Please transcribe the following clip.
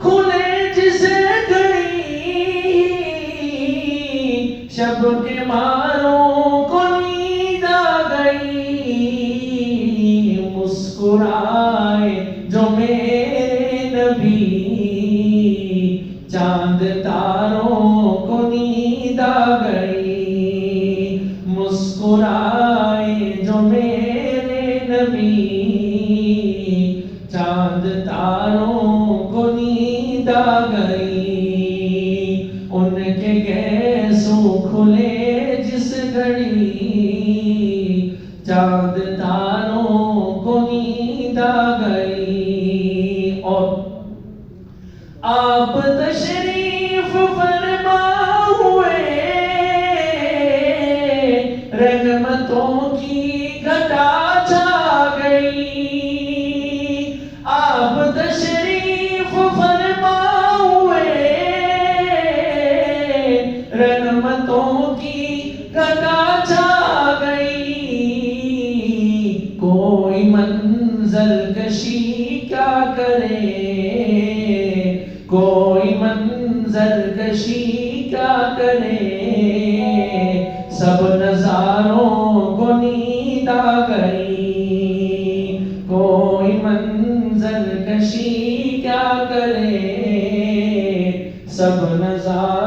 کھلے جس گھڑی شب کے ماروں کو نیند آ گئی مسکرائے جو میرے نبی چاند تاروں کو نیند آ گئی مسکرائے جو میرے نبی چاند تاروں کو نیند آ گئی ان کے گیسوں کھلے جس گھڑی چاند تاروں کو نیند آ گئی اور آپ تشریف فرما ہوئے رحمتوں کی گھٹا چھا گئی آپ تشریف فرما ہوئے رحمتوں کی گھٹا چھا گئی کوئی منظر کشی کیا کرے کوئی منظر کشی کیا کرے سب نظاروں کو نیند آ گئی کوئی منظر کشی کیا کرے سب نظاروں